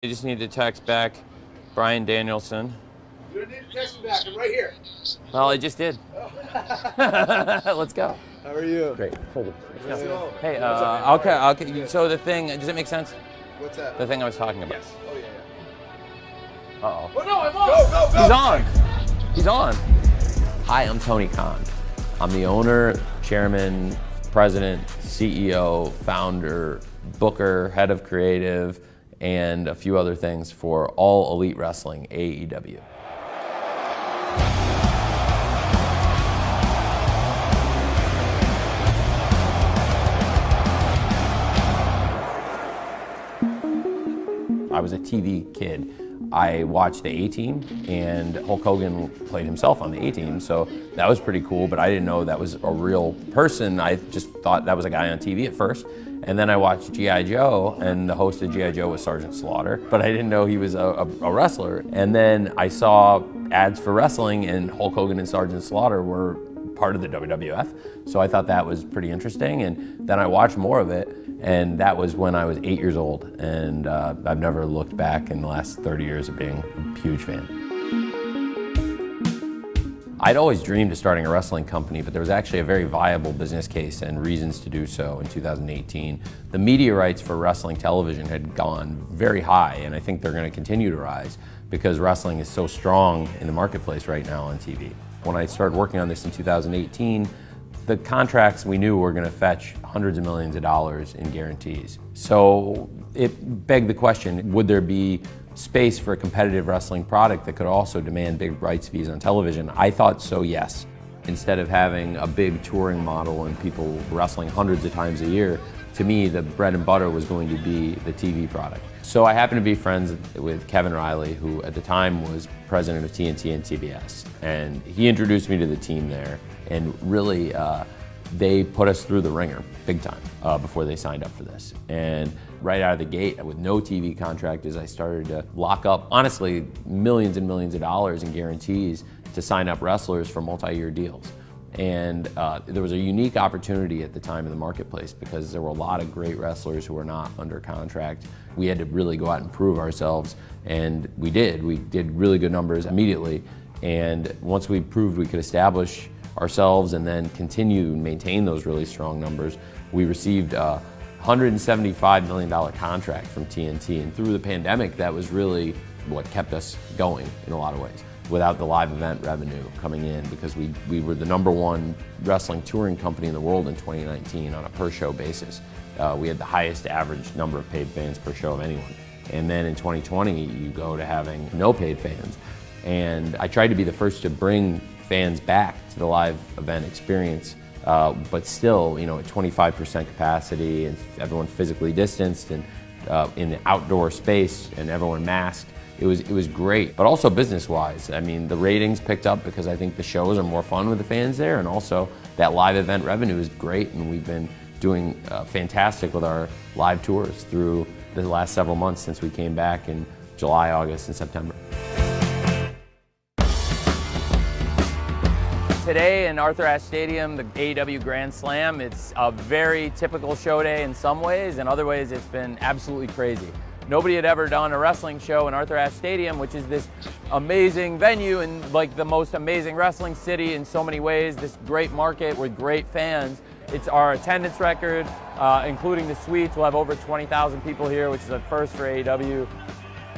You just need to text back Brian Danielson. You don't need to text me back. I'm right here. Well, I just did. Let's go. How are you? Great. Hold it. Let's go. Hey, okay. So the thing, does it make sense? What's that? The thing I was talking about. Yes. Oh, yeah. Uh-oh. Oh, no, I'm on. Go. He's on. He's on. Hi, I'm Tony Khan. I'm the owner, chairman, president, CEO, founder, booker, head of creative, and a few other things for All Elite Wrestling, AEW. I was a TV kid. I watched the A-Team, and Hulk Hogan played himself on the A-Team, so that was pretty cool, but I didn't know that was a real person. I just thought that was a guy on TV at first. And then I watched G.I. Joe, and the host of G.I. Joe was Sergeant Slaughter, but I didn't know he was a wrestler. And then I saw ads for wrestling, and Hulk Hogan and Sergeant Slaughter were part of the WWF, so I thought that was pretty interesting, and then I watched more of it, and that was when I was 8 years old, and I've never looked back in the last 30 years of being a huge fan. I'd always dreamed of starting a wrestling company, but there was actually a very viable business case and reasons to do so in 2018. The media rights for wrestling television had gone very high, and I think they're going to continue to rise because wrestling is so strong in the marketplace right now on TV. When I started working on this in 2018, the contracts we knew were going to fetch hundreds of millions of dollars in guarantees. So it begged the question, would there be space for a competitive wrestling product that could also demand big rights fees on television? I thought so, yes. Instead of having a big touring model and people wrestling hundreds of times a year, to me, the bread and butter was going to be the TV product. So I happened to be friends with Kevin Riley, who at the time was president of TNT and TBS. And he introduced me to the team there. And really, they put us through the ringer, big time, before they signed up for this. And right out of the gate, with no TV contract, as I started to lock up, honestly, millions and millions of dollars in guarantees to sign up wrestlers for multi-year deals. And there was a unique opportunity at the time in the marketplace because there were a lot of great wrestlers who were not under contract. We had to really go out and prove ourselves, and we did. We did really good numbers immediately. And once we proved we could establish ourselves and then continue and maintain those really strong numbers, we received a $175 million contract from TNT. And through the pandemic, that was really what kept us going in a lot of ways. Without the live event revenue coming in, because we were the #1 wrestling touring company in the world in 2019 on a per show basis. We had the highest average number of paid fans per show of anyone. And then in 2020, you go to having no paid fans. And I tried to be the first to bring fans back to the live event experience, but still, at 25% capacity and everyone physically distanced and in the outdoor space and everyone masked. It was great, but also business-wise. I mean, the ratings picked up because I think the shows are more fun with the fans there, and also that live event revenue is great, and we've been doing fantastic with our live tours through the last several months since we came back in July, August, and September. Today in Arthur Ashe Stadium, the AEW Grand Slam, it's a very typical show day in some ways. In other ways, it's been absolutely crazy. Nobody had ever done a wrestling show in Arthur Ashe Stadium, which is this amazing venue and like the most amazing wrestling city in so many ways, this great market with great fans. It's our attendance record, including the suites. We'll have over 20,000 people here, which is a first for AEW.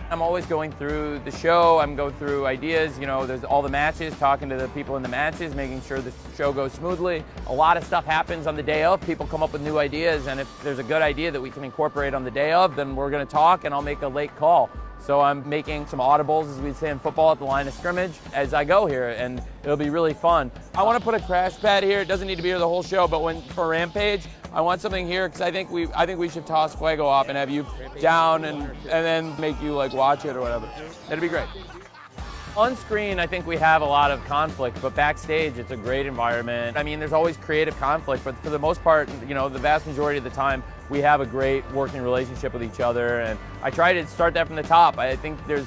I'm always going through the show. I'm going through ideas. There's all the matches, talking to the people in the matches, making sure the show goes smoothly. A lot of stuff happens on the day of. People come up with new ideas, and if there's a good idea that we can incorporate on the day of, then we're going to talk, and I'll make a late call. So I'm making some audibles, as we'd say in football, at the line of scrimmage as I go here, and it'll be really fun. I want to put a crash pad here. It doesn't need to be here the whole show, but for Rampage, I want something here because I think we should toss Fuego off and have you down and then make you watch it or whatever. That'd be great. On screen, I think we have a lot of conflict, but backstage, it's a great environment. I mean, there's always creative conflict, but for the most part, the vast majority of the time, we have a great working relationship with each other, and I try to start that from the top. I think there's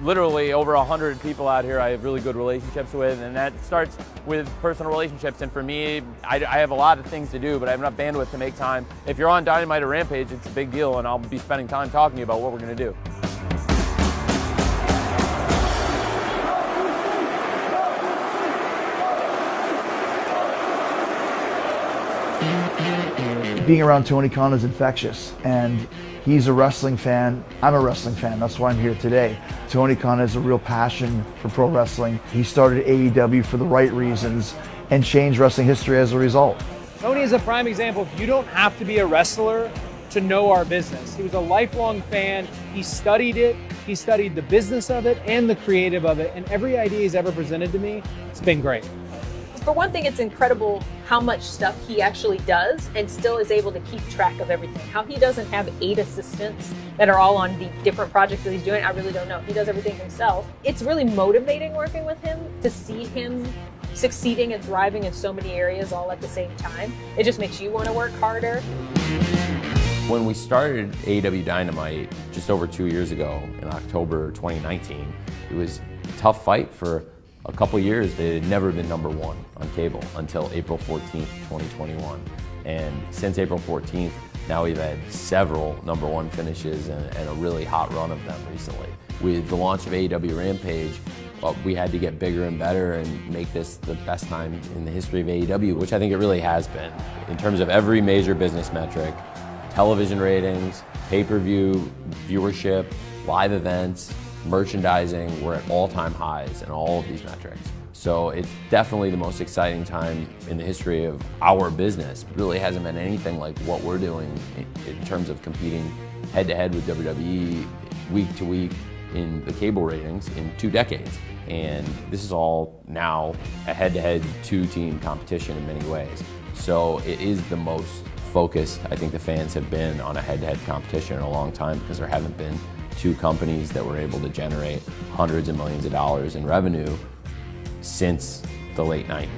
literally over 100 people out here I have really good relationships with, and that starts with personal relationships. And for me, I have a lot of things to do, but I have enough bandwidth to make time. If you're on Dynamite or Rampage, it's a big deal, and I'll be spending time talking to you about what we're going to do. Being around Tony Khan is infectious, and he's a wrestling fan. I'm a wrestling fan. That's why I'm here today. Tony Khan has a real passion for pro wrestling. He started AEW for the right reasons and changed wrestling history as a result. Tony is a prime example. You don't have to be a wrestler to know our business. He was a lifelong fan. He studied it. He studied the business of it and the creative of it. And every idea he's ever presented to me, it's been great. For one thing, it's incredible how much stuff he actually does and still is able to keep track of everything. How he doesn't have 8 assistants that are all on the different projects that he's doing, I really don't know. He does everything himself. It's really motivating working with him to see him succeeding and thriving in so many areas all at the same time. It just makes you want to work harder. When we started AEW Dynamite just over 2 years ago in October 2019, it was a tough fight for a couple years. They had never been number 1 on cable until April 14th, 2021. And since April 14th, now we've had several number 1 finishes and a really hot run of them recently. With the launch of AEW Rampage, we had to get bigger and better and make this the best time in the history of AEW, which I think it really has been. In terms of every major business metric, television ratings, pay-per-view, viewership, live events, merchandising, we're at all-time highs in all of these metrics. So it's definitely the most exciting time in the history of our business. It really hasn't been anything like what we're doing in terms of competing head-to-head with WWE week to week in the cable ratings in 2 decades. And this is all now a head-to-head 2-team competition in many ways. So it is the most focused I think the fans have been on a head-to-head competition in a long time, because there haven't been 2 companies that were able to generate hundreds of millions of dollars in revenue since the late 90s.